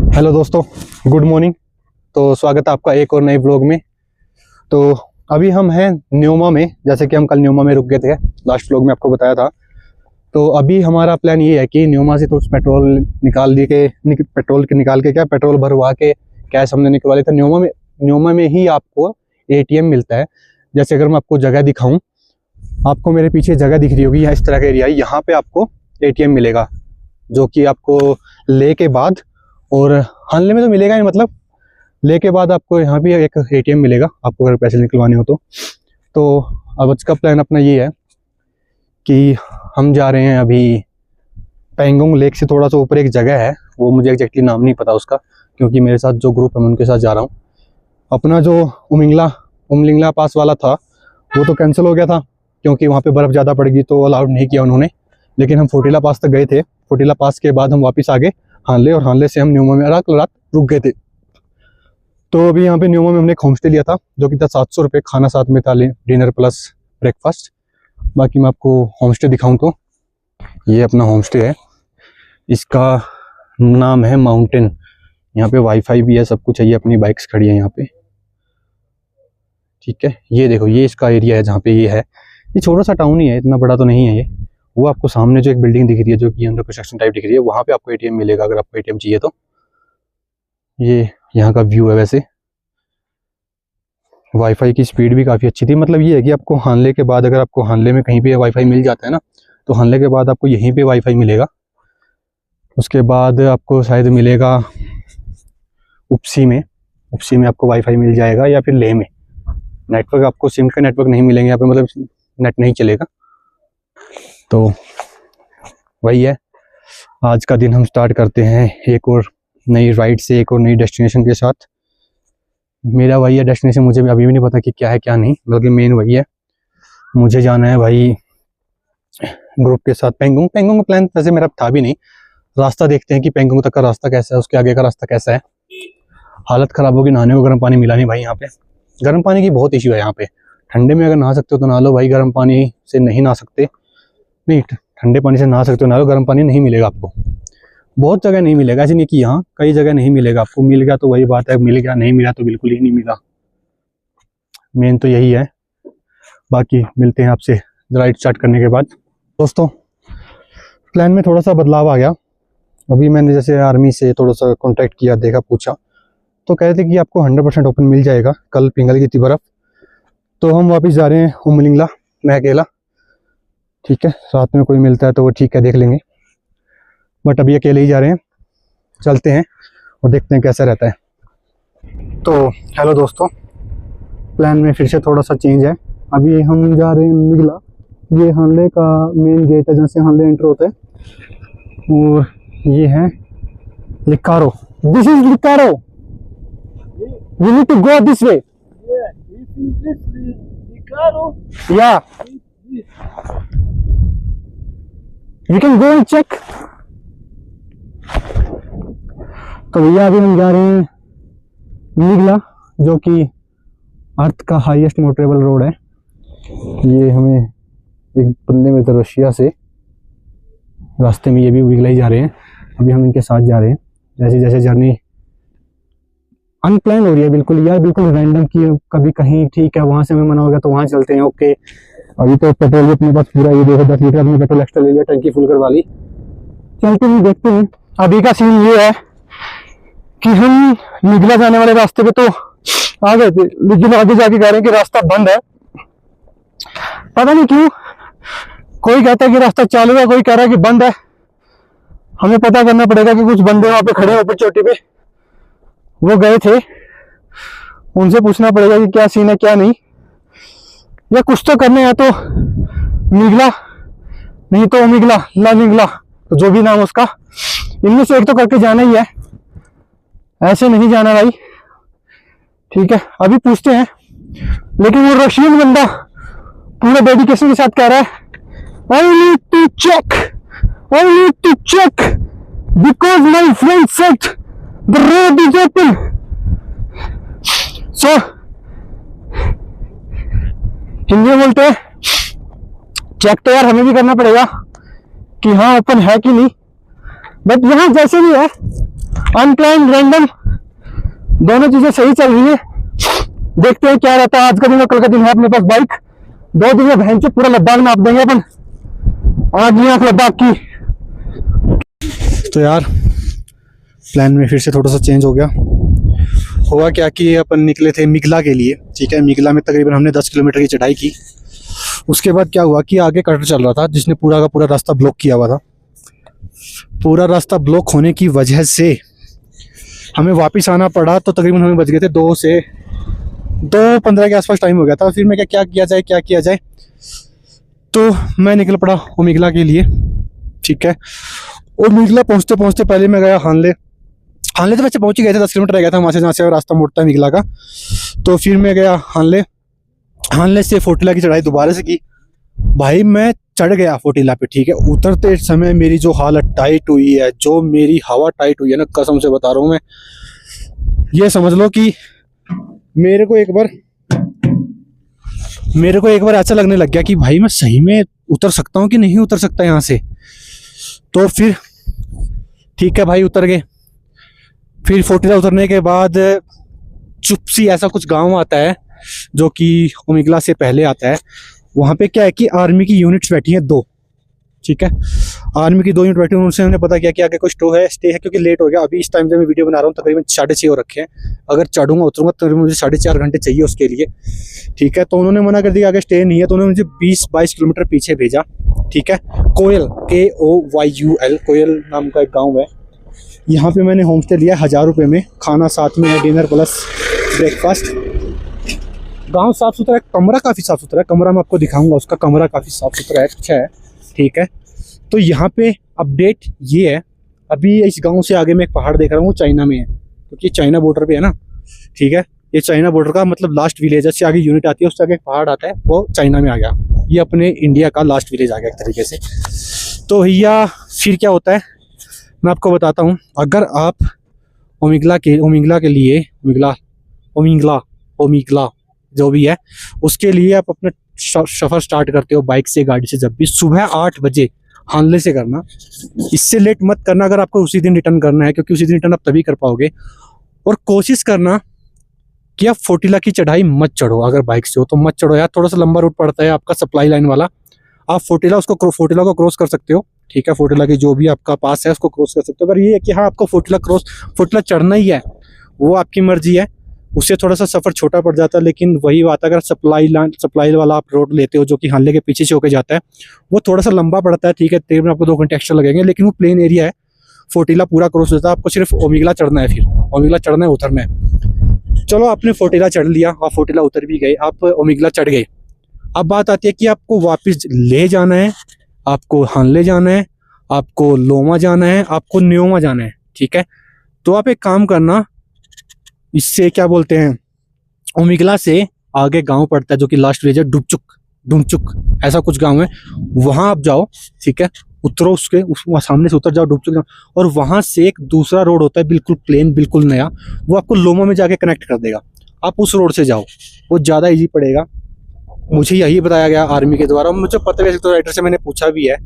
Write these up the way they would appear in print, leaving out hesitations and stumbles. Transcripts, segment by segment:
Hello दोस्तों, good morning. तो स्वागत है आपका एक और नए ब्लॉग में। तो अभी हम हैं न्योमा में, जैसे कि हम कल न्योमा में रुक गए थे, लास्ट ब्लॉग में आपको बताया था। तो अभी हमारा प्लान ये है कि न्योमा से तो पेट्रोल निकाल के पेट्रोल भरवा के कैश हमने निकलवा लिया था। न्योमा में ही आपको एटीएम मिलता है। जैसे अगर मैं आपको जगह दिखाऊँ, आपको मेरे पीछे जगह दिख रही होगी, इस तरह का एरिया है, यहाँ पे आपको एटीएम मिलेगा, जो कि आपको ले के बाद और हानले में तो मिलेगा ही, मतलब लेके बाद आपको यहाँ भी एक एटीएम मिलेगा आपको अगर पैसे निकलवाने हो तो अब आज का प्लान अपना ये है कि हम जा रहे हैं अभी पेंगोंग लेक से थोड़ा सा ऊपर एक जगह है, वो मुझे एग्जैक्टली नाम नहीं पता उसका, क्योंकि मेरे साथ जो ग्रुप है मैं उनके साथ जा रहा हूँ। अपना जो उमलिंगला पास वाला था वो तो कैंसिल हो गया था, क्योंकि वहाँ पे बर्फ़ ज़्यादा पड़ गई तो अलाउड नहीं किया उन्होंने। लेकिन हम फोटिला पास तक गए थे। फोटिला पास के बाद हम वापस आ गए हानले, और हानले से हम न्योमा में रात रुक गए थे। तो अभी यहाँ पे न्योमा में हमने एक होम स्टे लिया था, जो कि था 700 रुपये, खाना साथ में था, डिनर प्लस ब्रेकफास्ट। बाकी मैं आपको होम स्टे दिखाऊँ तो ये अपना होम स्टे है, इसका नाम है माउंटेन। यहाँ पे वाईफाई भी है, सब कुछ है। ये अपनी बाइक्स खड़ी है यहाँ पे, ठीक है। ये देखो, ये इसका एरिया है जहाँ पे ये है। ये छोटा सा टाउन ही है, इतना बड़ा तो नहीं है ये। वो आपको सामने जो एक बिल्डिंग दिख रही है, जो कि अंडर कंस्ट्रक्शन टाइप दिख रही है, वहाँ पे आपको एटीएम मिलेगा अगर आपको एटीएम चाहिए तो। ये यहाँ का व्यू है। वैसे वाईफाई की स्पीड भी काफ़ी अच्छी थी। मतलब ये है कि आपको हानले के बाद, अगर आपको हानले में कहीं पे वाईफाई मिल जाता है ना, तो हानले के बाद आपको यहीं पे वाईफाई मिलेगा। उसके बाद आपको शायद मिलेगा उपसी में आपको वाईफाई मिल जाएगा, या फिर लेह में। नेटवर्क आपको सिम का नेटवर्क नहीं मिलेंगे यहाँ पे, मतलब नेट नहीं चलेगा। तो वही है, आज का दिन हम स्टार्ट करते हैं एक और नई राइड से, एक और नई डेस्टिनेशन के साथ। मेरा वही है डेस्टिनेशन, मुझे अभी भी नहीं पता कि क्या है क्या नहीं, बल्कि मेन वही है, मुझे जाना है भाई ग्रुप के साथ पेंगोंग का प्लान वैसे मेरा था भी नहीं। रास्ता देखते हैं कि पेंगोंग तक का रास्ता कैसा है, उसके आगे का रास्ता कैसा है। हालत ख़राब होगी, नहाने को गर्म पानी मिला नहीं भाई। यहाँ पे गर्म पानी की बहुत इश्यू है यहाँ पे। ठंडे में अगर नहा सकते हो तो नहा लो भाई, गर्म पानी से नहीं नहा सकते। नहीं, ठंडे पानी से नहा सकते हो नहा लो, गर्म पानी नहीं मिलेगा आपको। बहुत जगह नहीं मिलेगा, ऐसे नहीं कि यहाँ कई जगह नहीं मिलेगा आपको। मिल गया तो वही बात है, मिल गया, नहीं मिला तो बिल्कुल ही नहीं मिला। मेन तो यही है। बाकी मिलते हैं आपसे राइड स्टार्ट करने के बाद। दोस्तों, प्लान में थोड़ा सा बदलाव आ गया। अभी मैंने जैसे आर्मी से थोड़ा सा कॉन्टैक्ट किया, देखा, पूछा, तो कह रहे थे कि आपको 100% ओपन मिल जाएगा। कल पिंगल की थी बर्फ़। तो हम वापस जा रहे हैं उमलिंगला, मैं अकेला, ठीक है। साथ में कोई मिलता है तो वो ठीक है, देख लेंगे, बट अभी अकेले ही जा रहे हैं। चलते हैं और देखते हैं कैसा रहता है। तो हेलो दोस्तों, प्लान में फिर से थोड़ा सा चेंज है। अभी हम जा रहे हैं निगला। ये हानले का मेन गेट है, जहाँ से हानले एंटर होता है। और ये है लिकारो। दिस इज लिकारो, you need to go this way. या you can go and check. तो भैया अभी हम जा रहे हैं निगला, जो कि अर्थ का हाईएस्ट मोटरेबल रोड है। ये हमें एक बंदे में तो रशिया से रास्ते में, ये भी निगला ही जा रहे हैं। अभी हम इनके साथ जा रहे हैं। जैसे जैसे जर्नी अनप्लान हो रही है बिल्कुल यार, बिल्कुल रैंडम की। कभी कहीं ठीक है, वहां से हमें मना हो गया तो वहां चलते हैं, ओके। अभी तो पेट्रोल भी अपने पास पूरा, ये देखो 10 लीटर हमने पेट्रोल एक्स्ट्रा ले लिया, टंकी फुल करवा ली। चलते हैं, देखते हैं। अभी का सीन ये है कि हम निगला जाने वाले रास्ते पे तो आ गए थे, लेकिन आगे जाके कह रहे हैं कि रास्ता बंद है। पता नहीं क्यों, कोई कहता है कि रास्ता चालू है, कोई कह रहा है कि बंद है। हमें पता करना पड़ेगा कि कुछ बंदे वहां पे खड़े हैं ऊपर चोटी पे, वो गए थे, उनसे पूछना पड़ेगा कि क्या सीन है क्या नहीं, या कुछ तो करने हैं। तो निगला नहीं तो निगला, ला निगला, तो जो भी नाम उसका, इनमें से एक तो करके जाना ही है, ऐसे नहीं जाना भाई, ठीक है। अभी पूछते हैं। लेकिन वो रशियन बंदा पूरे डेडिकेशन के साथ कह रहा है, I need to check because my friend said the road is open. So Hindi में बोलते हैं चेक तो यार हमें भी करना पड़ेगा कि हाँ ओपन है कि नहीं। बट यहाँ जैसे भी है अनप्लान रैंडम दोनों चीजें सही चल रही है। देखते हैं क्या रहता है आज का दिन और कल का दिन है अपने पास। बाइक 2 दिन में बहन से पूरा लद्दाख नाप देंगे अपन। आज नहीं आंख लद्दाख की। तो यार प्लान में फिर से थोड़ा सा चेंज हो गया। हुआ क्या कि अपन निकले थे मिगला के लिए, ठीक है। मिगला में तकरीबन हमने 10 किलोमीटर की चढ़ाई की। उसके बाद क्या हुआ कि आगे कटर चल रहा था जिसने पूरा का पूरा रास्ता ब्लॉक किया हुआ था। पूरा रास्ता ब्लॉक होने की वजह से हमें वापस आना पड़ा। तो तकरीबन हमें बच गए थे 2:15 के आसपास टाइम हो गया था। फिर मैं क्या किया जाए तो मैं निकल पड़ा ओमिगला के लिए, ठीक है। ओमिगला पहुँचते पहुँचते पहले मैं गया हानले तो वैसे पहुँच ही गए थे, 10 किलोमीटर रह गया था वहाँ से, जहाँ से रास्ता मुड़ता है मिगला का। तो फिर मैं गया हानले से फोटिला की चढ़ाई दोबारा से की। भाई मैं चढ़ गया फोटिला पे, ठीक है। उतरते समय मेरी जो हालत टाइट हुई है, जो मेरी हवा टाइट हुई है ना, कसम से बता रहा हूँ मैं। ये समझ लो कि मेरे को एक बार ऐसा लगने लग गया कि भाई मैं सही में उतर सकता हूँ कि नहीं उतर सकता यहाँ से। तो फिर ठीक है भाई उतर गए। फिर फोटिला उतरने के बाद चुपसी ऐसा कुछ गांव आता है जो कि ओमिगला से पहले आता है। वहाँ पे क्या है कि आर्मी की यूनिट्स बैठी हैं 2, ठीक है। आर्मी की 2 यूनिट बैठी हैं। उनसे हमने पता किया कि आगे कुछ स्टे है क्योंकि लेट हो गया। अभी इस टाइम जब मैं वीडियो बना रहा हूँ तकरीबन 6:30 हो रखे हैं। अगर चढ़ूंगा उतरूंगा तो मुझे 4.5 घंटे चाहिए उसके लिए, ठीक है। तो उन्होंने मना कर दिया आगे स्टे नहीं है। तो उन्होंने मुझे 20-22 किलोमीटर पीछे भेजा, ठीक है। कोयल KOYUL कोयल नाम का एक गाँव है। यहाँ पे मैंने होम स्टे लिया 1000 रुपये में। खाना साथ में है, डिनर प्लस ब्रेकफास्ट। गांव साफ़ सुथरा है, कमरा काफ़ी साफ़ सुथरा है। कमरा मैं आपको दिखाऊंगा, उसका कमरा काफ़ी साफ़ सुथरा है, अच्छा है, ठीक है। तो यहाँ पे अपडेट ये है, अभी इस गांव से आगे मैं एक पहाड़ देख रहा हूँ, वो चाइना में है क्योंकि चाइना बॉर्डर पे है ना, ठीक है। ये चाइना बॉर्डर का मतलब लास्ट विलेज है। उससे आगे यूनिट आती है, उससे आगे एक पहाड़ आता है, वो चाइना में आ गया। ये अपने इंडिया का लास्ट विलेज आ गया एक तरीके से। तो भैया फिर क्या होता है मैं आपको बताता हूँ। अगर आप ओमिगला के लिए जो भी है उसके लिए आप अपना सफ़र स्टार्ट करते हो बाइक से, गाड़ी से, जब भी सुबह 8 बजे हानले से करना। इससे लेट मत करना अगर आपको उसी दिन रिटर्न करना है, क्योंकि उसी दिन रिटर्न आप तभी कर पाओगे। और कोशिश करना कि आप फोटिला की चढ़ाई मत चढ़ो। अगर बाइक से हो तो मत चढ़ो यार, थोड़ा सा लंबा रूट पड़ता है आपका सप्लाई लाइन वाला। आप फोटिला को क्रॉस कर सकते हो, ठीक है। फोटिला की जो भी आपका पास है उसको क्रॉस कर सकते हो। अगर ये है कि हाँ आपको फोटिला चढ़ना ही है, वो आपकी मर्जी है। उससे थोड़ा सा सफ़र छोटा पड़ जाता है, लेकिन वही बात अगर सप्लाई वाला आप रोड लेते हो जो कि हानले के पीछे से होकर जाता है, वो थोड़ा सा लंबा पड़ता है, ठीक है। तकरीबन आपको 2 घंटे एक्स्ट्रा लगेंगे, लेकिन वो प्लेन एरिया है। फोटिला पूरा क्रॉस होता है, आपको सिर्फ ओमिगला चढ़ना है। फिर ओमिगला चढ़ना है, उतरना है। चलो आपने फोटिला चढ़ लिया, आप फोटिला उतर भी गए, आप ओमिगला चढ़ गए। अब बात आती है कि आपको वापस ले जाना है, आपको हानले जाना है, आपको लोमा जाना है, आपको न्योमा जाना है, ठीक है। तो आप एक काम करना, इससे क्या बोलते हैं, ओमिगला से आगे गांव पड़ता है जो कि लास्ट विलेज है, डुमचुक ऐसा कुछ गांव है। वहां आप जाओ, ठीक है। उतरो सामने से उतर जाओ डुमचुक, और वहां से एक दूसरा रोड होता है बिल्कुल प्लेन, बिल्कुल नया, वो आपको लोमा में जाके कनेक्ट कर देगा। आप उस रोड से जाओ, वो ज़्यादा ईजी पड़ेगा। मुझे यही बताया गया आर्मी के द्वारा। मुझे पता है, तो राइटर से मैंने पूछा भी है।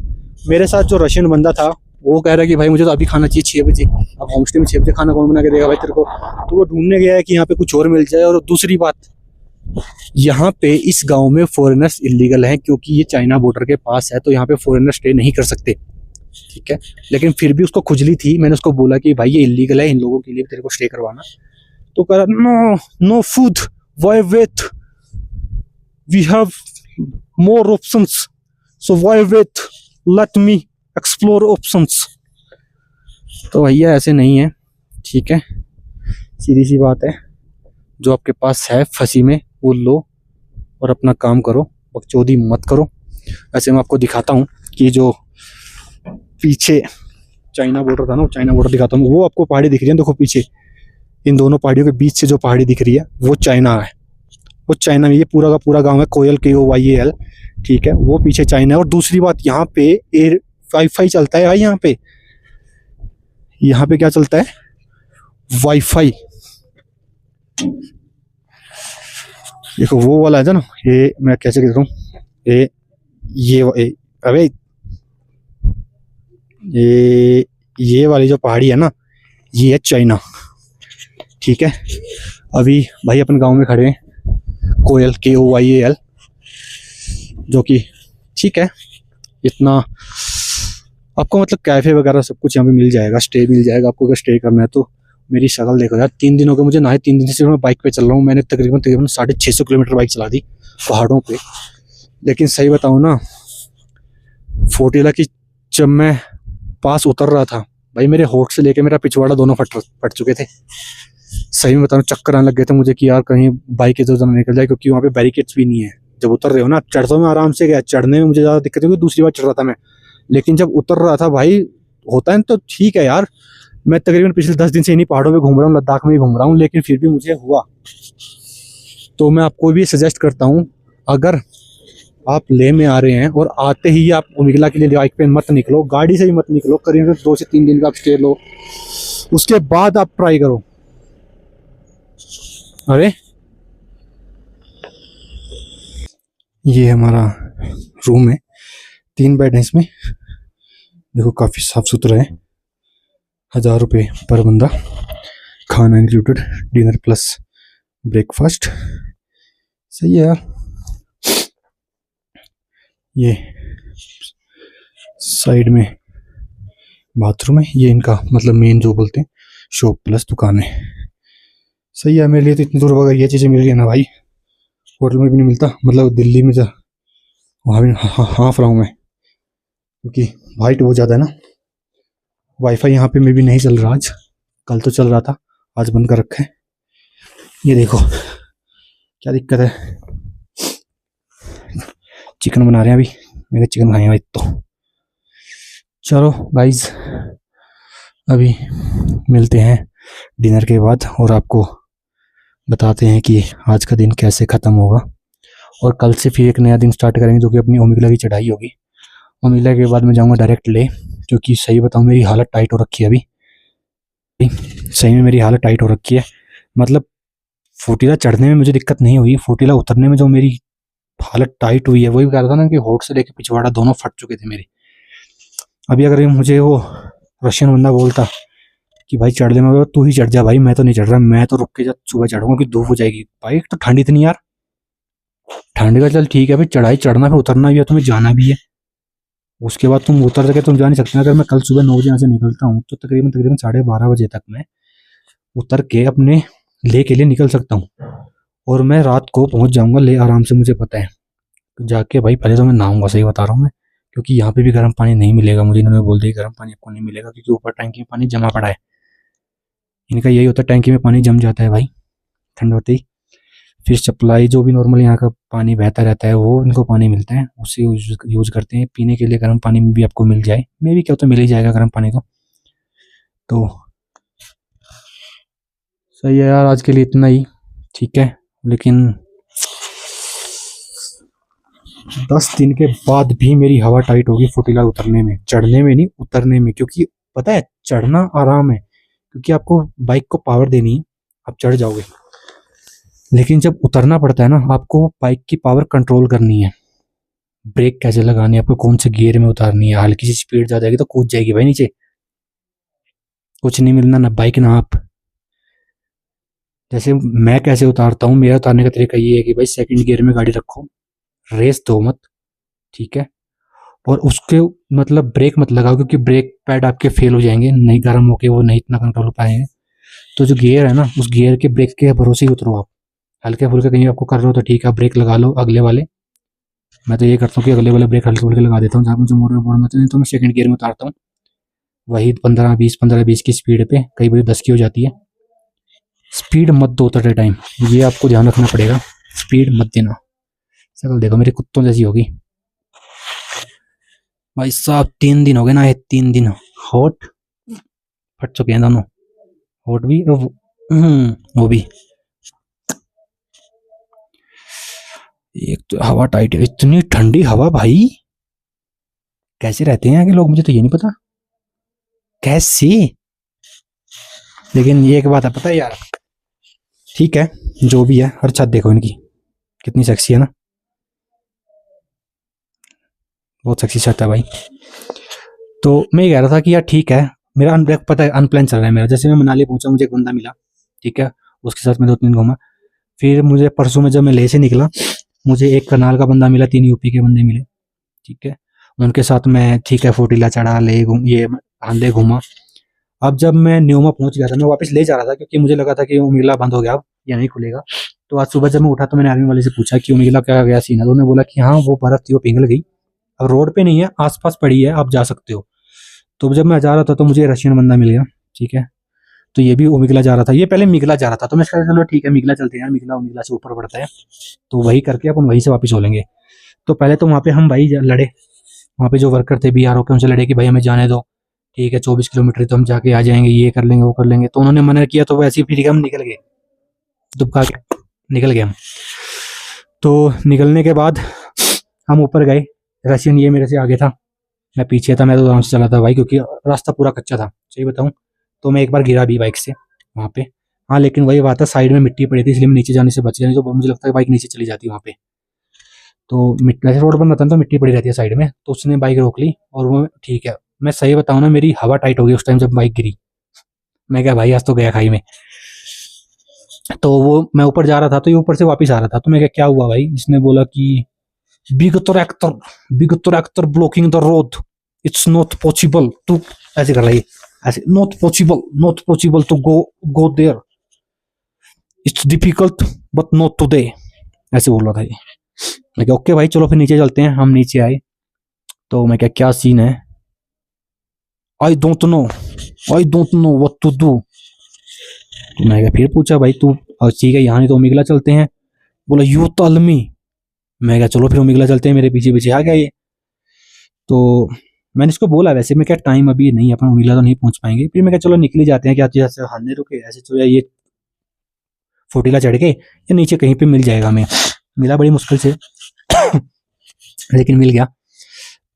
मेरे साथ जो रशियन बंदा था वो कह रहा है कि भाई मुझे तो अभी खाना चाहिए 6 बजे। अब होम स्टे में 6 बजे खाना कौन बना के देगा भाई तेरे को। तो वो ढूंढने गया है कि यहाँ पे कुछ और मिल जाए। और दूसरी बात, यहाँ पे इस गांव में फॉरेनर्स इलीगल हैं क्योंकि ये चाइना बॉर्डर के पास है, तो यहाँ पे फॉरेनर स्टे नहीं कर सकते, ठीक है। लेकिन फिर भी उसको खुजली थी। मैंने उसको बोला कि भाई ये इलीगल है, इन लोगों के लिए तेरे को स्टे करवाना। तो कह रहा no food, why wait, we have more options, so why wait, let me explore options. तो भैया ऐसे नहीं है, ठीक है। सीधी सी बात है, जो आपके पास है फंसी में वो लो और अपना काम करो, बकचोदी मत करो। ऐसे मैं आपको दिखाता हूँ कि जो पीछे चाइना बॉर्डर था ना, वो चाइना बॉर्डर दिखाता हूँ। वो आपको पहाड़ी दिख रही है, देखो पीछे इन दोनों पहाड़ियों के बीच से जो पहाड़ी दिख रही है वो चाइना है। वो चाइना में ये पूरा का पूरा गांव है, कोयल KOYAL, ठीक है। वो पीछे चाइना है। और दूसरी बात, यहाँ पे एयर वाईफाई चलता है भाई। यहाँ पे क्या चलता है, वाईफाई। देखो वो वाला है ना, ये मैं कैसे कहता हूँ, ये वाली जो पहाड़ी है ना, ये है चाइना, ठीक है। अभी भाई अपन गांव में खड़े हैं, कोयल KOYAL, जो कि ठीक है। इतना आपको मतलब कैफ़े वगैरह सब कुछ यहाँ पे मिल जाएगा, स्टे मिल जाएगा आपको अगर स्टे करना है तो। मेरी शक्ल देखो यार, 3 दिन हो गए मुझे नहाए, 3 दिन से सिर्फ मैं बाइक पे चल रहा हूँ। मैंने तकरीबन 650 किलोमीटर बाइक चला दी पहाड़ों पे। लेकिन सही बताऊँ ना, फोर्टीला की जब मैं पास उतर रहा था भाई, मेरे होठ से लेके मेरा पिछवाड़ा दोनों फट चुके थे। सही में बताऊँ, चक्कर आने लग गए थे मुझे कि यार कहीं बाइक इधर उधर निकल जाए, क्योंकि वहाँ पे बैरिकेड्स भी नहीं है। जब उतर रहे हो ना, चढ़ता में आराम से गया, चढ़ने में मुझे ज़्यादा दिक्कत हुई, दूसरी बार चढ़ रहा था मैं। लेकिन जब उतर रहा था भाई, होता है तो ठीक है यार। मैं तकरीबन पिछले 10 दिन से इन्हीं पहाड़ों में घूम रहा हूँ, लद्दाख में ही घूम रहा हूँ, लेकिन फिर भी मुझे हुआ। तो मैं आपको भी सजेस्ट करता हूँ, अगर आप लेह में आ रहे हैं और आते ही आप ओमिगला के लिए बाइक पे मत निकलो, गाड़ी से भी मत निकलो। करीब 2 से 3 दिन का आप स्टे लो, उसके बाद आप ट्राई करो। अरे ये हमारा रूम है, 3 बेड है इसमें, देखो काफ़ी साफ सुथरा है। 1000 रुपये पर बंदा, खाना इंक्लूडेड, डिनर प्लस ब्रेकफास्ट। सही है यार। ये साइड में बाथरूम है, ये इनका मतलब मेन जो बोलते हैं शॉप प्लस दुकान है। सही है, मेरे लिए तो इतनी दूर अगर ये चीज़ें मिल गई ना भाई, होटल में भी नहीं मिलता। मतलब दिल्ली में जो वहाँ भी हाँफ रहा हूँ मैं, क्योंकि हाइट बहुत ज़्यादा है ना। वाईफाई यहाँ पे में भी नहीं चल रहा आज, कल तो चल रहा था, आज बंद कर रखा है। ये देखो क्या दिक्कत है। चिकन बना रहे हैं अभी, मैंने चिकन खाएंगे भाई। तो चलो गाइज, अभी मिलते हैं डिनर के बाद और आपको बताते हैं कि आज का दिन कैसे ख़त्म होगा। और कल से फिर एक नया दिन स्टार्ट करेंगे, जो कि अपनी ओमिगला की चढ़ाई होगी। ओमिगला के बाद मैं जाऊंगा डायरेक्ट ले, क्योंकि सही बताऊं मेरी हालत टाइट हो रखी है अभी। सही में मेरी हालत टाइट हो रखी है। मतलब फोटीला चढ़ने में मुझे दिक्कत नहीं हुई, फोटीला उतरने में जो मेरी हालत टाइट हुई है, वही कह रहा था ना कि होठ से लेके पिछवाड़ा दोनों फट चुके थे मेरे। अभी अगर मुझे वो रशियन बंदा बोलता कि भाई चढ़ ले, मैं तू ही चढ़ जा भाई, मैं तो नहीं चढ़ रहा, मैं तो रुक के जब सुबह चढ़ूंगा कि धूप हो जाएगी। भाई तो ठंड इतनी यार, ठंड का चल ठीक है भाई, चढ़ाई चढ़ना फिर उतरना भी है, तुम्हें जाना भी है। उसके बाद तुम उतर सके तुम जा नहीं सकते। अगर मैं कल सुबह 9 बजे यहाँ से निकलता हूँ तो तकरीबन 12:30 बजे तक मैं उतर के अपने ले के लिए निकल सकता हूँ, और मैं रात को पहुँच जाऊँगा ले आराम से, मुझे पता है। जाके भाई पहले तो मैं नहाऊंगा, सही बता रहा हूँ मैं, क्योंकि यहाँ पे भी गर्म पानी नहीं मिलेगा मुझे। इन्होंने बोल दिया गर्म पानी आपको नहीं मिलेगा, क्योंकि ऊपर टैंकी में पानी जमा पड़ा है। इनका यही होता है, टैंकी में पानी जम जाता है भाई ठंड होते ही। फिर सप्लाई जो भी नॉर्मल यहाँ का पानी बहता रहता है, वो इनको पानी मिलता है, उससे यूज़ करते हैं। पीने के लिए गर्म पानी में भी आपको मिल जाए, मे भी क्या तो मिल ही जाएगा गर्म पानी तो सही है यार। आज के लिए इतना ही ठीक है, लेकिन 10 दिन के बाद भी मेरी हवा टाइट होगी फोटीला उतरने में, चढ़ने में नहीं उतरने में। क्योंकि पता है चढ़ना आराम है, क्योंकि आपको बाइक को पावर देनी है, आप चढ़ जाओगे। लेकिन जब उतरना पड़ता है ना, आपको बाइक की पावर कंट्रोल करनी है, ब्रेक कैसे लगानी है, आपको कौन से गियर में उतारनी है। हल्की सी स्पीड जा जाएगी तो कूद जाएगी भाई नीचे, कुछ नहीं मिलना, ना बाइक ना आप। जैसे मैं कैसे उतारता हूँ, मेरा उतारने का तरीका ये है कि भाई सेकंड गियर में गाड़ी रखो, रेस दो मत, ठीक है। और उसके मतलब ब्रेक मत लगाओ, क्योंकि ब्रेक पैड आपके फेल हो जाएंगे, नहीं गर्म होके वो नहीं इतना कंट्रोल हो पाएंगे। तो जो गियर है ना, उस गियर के ब्रेक के भरोसे ही उतरो आप। हल्के फुल्के कहीं आपको कर रहे हो तो ठीक है, ब्रेक लगा लो अगले वाले। मैं तो ये करता हूँ कि अगले वाले ब्रेक हल्के फुल्के लगा देता हूँ, जहाँ मुझे मोड़ में मोड़ना चाहिए तो मैं सेकंड गियर में उतारता हूँ। वही 15-20 की स्पीड पे, कई बार 10 की हो जाती है। स्पीड मत दो उतरते टाइम, ये आपको ध्यान रखना पड़ेगा, स्पीड मत देना। शक्ल देखो मेरे कुत्तों जैसी होगी भाई साहब। 3 दिन हो गए ना, ये 3 दिन होट फट चुके हैं दोनों, होट भी और वो भी। एक तो हवा टाइट है, इतनी ठंडी हवा भाई, कैसे रहते हैं यहाँ के लोग, मुझे तो ये नहीं पता कैसे। लेकिन ये एक बात है पता है यार, ठीक है जो भी है, हर छत देखो इनकी कितनी सेक्सी है ना, बहुत सेक्सी छत है भाई। तो मैं ये कह रहा था कि यार ठीक है, मेरा पता है अनप्लान चल रहा है मेरा। जैसे मैं मनाली पहुंचा, मुझे एक बंदा मिला, ठीक है, उसके साथ मैं 2-3 दिन घूमा। फिर मुझे परसों में जब मैं लेह से निकला, मुझे एक करनाल का बंदा मिला, 3 यूपी के बंदे मिले, ठीक है, उनके साथ मैं ठीक है फोटिला चढ़ा, ले ये हांडे घूमा। अब जब मैं न्योमा पहुंच गया था, मैं वापस ले जा रहा था क्योंकि मुझे लगा था कि उमिगला बंद हो गया अब या नहीं खुलेगा। तो आज सुबह जब मैं उठा तो मैंने आर्मी वाले से पूछा कि उमिगला क्या गया सीन है, तो उन्होंने बोला कि हाँ वो बर्फ थी वो पिघल गई, अब रोड पे नहीं है, आसपास पड़ी है, आप जा सकते हो। तो जब मैं जा रहा था तो मुझे रशियन बंदा मिल गया, ठीक है, तो ये भी उमिगला जा रहा था, ये पहले मिगला जा रहा था, तो मैं कहा चलो ठीक है मिगला चलते हैं यार, मिगला उमिगला से ऊपर पड़ता है, तो वही करके अपन वहीं से वापस हो लेंगे। तो पहले तो वहाँ पे हम भाई लड़े, वहाँ पे जो वर्कर थे बीआरओ के, उनसे लड़े कि भाई हमें जाने दो, ठीक है 24 किलोमीटर तो हम जाके आ जाएंगे, ये कर लेंगे वो कर लेंगे। तो उन्होंने मना किया, तो वैसे ही फिर हम निकल गए, दुबका के निकल गए हम। तो निकलने के बाद हम ऊपर गए, रशियन ये मेरे से आगे था, मैं पीछे था, मैं तो आराम से चला था भाई क्योंकि रास्ता पूरा कच्चा था, सही बताऊं तो मैं एक बार गिरा भी बाइक से वहाँ पे। हाँ लेकिन वही बात है, साइड में मिट्टी पड़ी थी इसलिए मैं नीचे जाने से बच गया, नहीं तो मुझे लगता है बाइक नीचे चली जाती वहाँ पे। तो वैसे रोड बन रहता है तो मिट्टी पड़ी रहती है साइड में, तो उसने बाइक रोक ली और वो ठीक है। मैं सही बताऊं ना, मेरी हवा टाइट हो गई उस टाइम जब बाइक गिरी। मैं क्या भाई आज तो गया खाई में। तो वो मैं ऊपर जा रहा था तो ये ऊपर से वापस आ रहा था, तो मैं क्या हुआ भाई, इसने बोला कि big tractor blocking the road, it's not possible to, ऐसे कर रहा है ऐसे, not possible to go there, it's difficult but not today, ऐसे बोल रहा था ये। मैं क्या ओके भाई चलो फिर नीचे चलते हैं। हम नीचे आए तो मैं क्या सीन है, I don't know what to do. तो मैं क्या फिर पूछा भाई तू, ठीक है यहाँ नहीं तो उमिगला चलते हैं। बोला यू टेल मी। मैं क्या चलो फिर उमिगला चलते हैं, मेरे पीछे पीछे आ गया ये। तो मैंने इसको बोला वैसे, मैं क्या टाइम अभी नहीं, अपन उमिगला तो नहीं पहुंच पाएंगे। फिर मैं क्या चलो निकल ही जाते हैं, क्या जैसे हारने रुके ऐसे तो ये फोटिला चढ़ के या नीचे कहीं पे मिल जाएगा हमें। मिला बड़ी मुश्किल से लेकिन मिल गया।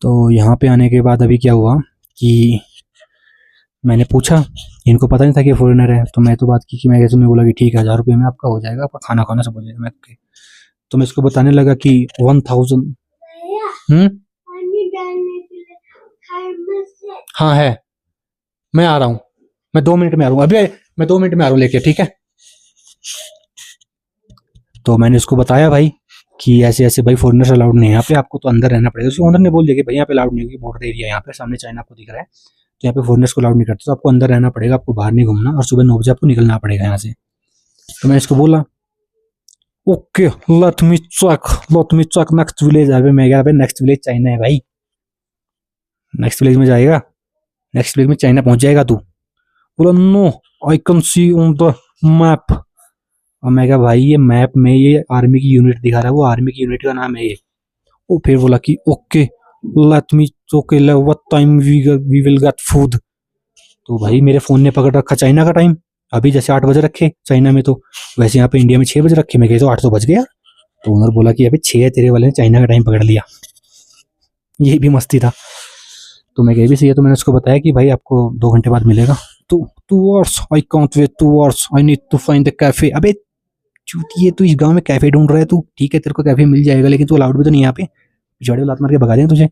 तो यहाँ पे आने के बाद अभी क्या हुआ कि मैंने पूछा, इनको पता नहीं था कि फॉरेनर है, तो मैं तो बात की कि मैं कैसे, बोला कि ठीक है 1000 रुपये में आपका हो जाएगा, आपका खाना खाना सब हो जाएगा। मैं तो मैं इसको बताने लगा कि 1000। हाँ है, मैं आ रहा हूँ, मैं 2 मिनट में आ रहा हूँ, अभी मैं 2 मिनट में आ रहा हूँ लेके, ठीक है। तो मैंने उसको बताया भाई कि ऐसे ऐसे भाई फॉरेनर्स अलाउड नहीं है यहाँ पे, आपको तो अंदर रहना पड़ेगा। उसके ओनर ने बोल दिया कि भाई यहाँ पे अलाउड नहीं होगी, बॉर्डर एरिया यहाँ पे सामने चाइना आपको दिख रहा है, तो यहाँ पे फॉरेनर्स को अलाउड नहीं करते, तो आपको अंदर रहना पड़ेगा, आपको बाहर नहीं घूमना, और सुबह 9 बजे आपको निकलना पड़ेगा यहाँ से। तो मैं इसको बोला okay let me check next village. अभी मैं गया नेक्स्ट विलेज चाइना है भाई, नेक्स्ट विलेज में जाएगा, नेक्स्ट विलेज में चाइना पहुंच जाएगा तू। बोला no I can see on the map. और मैं कहा भाई ये मैप में ये आर्मी की यूनिट दिखा रहा है, वो आर्मी की यूनिट का नाम है ये। वो फिर बोला कि okay let me okay what time we will get food. तो भाई मेरे फोन ने पकड़ रखा चाइना का टाइम, अभी जैसे 8 बजे रखे चाइना में, तो वैसे यहाँ पे इंडिया में 6 बजे रखे। मैं कह तो 8 तो बज गया। तो ओनर बोला कि अभी 6 है, तेरे वाले ने चाइना का टाइम पकड़ लिया। ये भी मस्ती था। तो मैं कह भी सही है, तो मैंने उसको बताया कि भाई आपको 2 घंटे बाद मिलेगा। तो 2 hours I can't wait 2 hours I need to find the cafe. अबे चूतिए तू इस गांव में कैफे ढूंढ रहा है तू, ठीक है तेरे को कैफे मिल जाएगा, लेकिन तू अलाउड भी तो नहीं यहाँ पे, पिछवाड़े लात मार के भगा देंगे तुझे।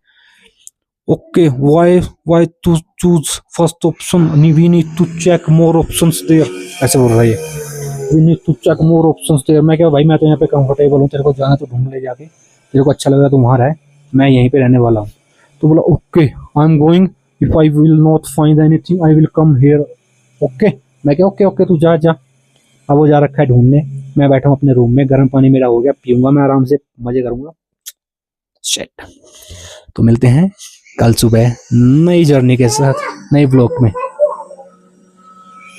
Okay why to choose first option, we need to check more options there, ऐसे बोल रहा है ये, we need to check more options there. मैं क्या भाई मैं तो यहाँ पे कंफर्टेबल हूँ, तेरे को जाना तो ढूंढ ले जाके, तेरे को अच्छा लग रहा है तो वहाँ रह, मैं यहीं पे रहने वाला हूँ। तो बोला okay I am going, if I will not find anything I will come here. Okay मैं क्या ओके तू जा। अब वो जा रखा है ढूंढने, मैं बैठा हूँ अपने रूम में, गर्म पानी मेरा हो गया, पीऊंगा मैं आराम से, मजे करूंगा। शिट। तो मिलते हैं कल सुबह नई जर्नी के साथ, नई ब्लॉग में।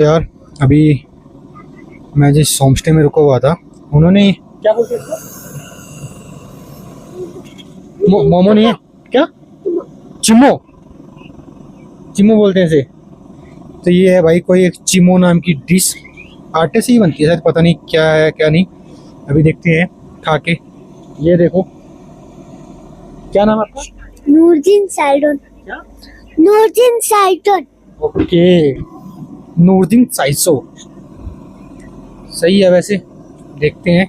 यार अभी मैं जिस होम स्टे में रुका हुआ था, उन्होंने क्या बोलते मोमो नहीं है क्या, चिमो बोलते हैं इसे। तो ये है भाई कोई एक चिमो नाम की डिश, आटे से ही बनती है शायद, पता नहीं क्या है क्या नहीं, अभी देखते हैं खा के। ये देखो, क्या नाम है आपका? नूरदीन साइडन। क्या? नूरदीन साइडन। ओके नूरदीन साइसो, सही है वैसे, देखते हैं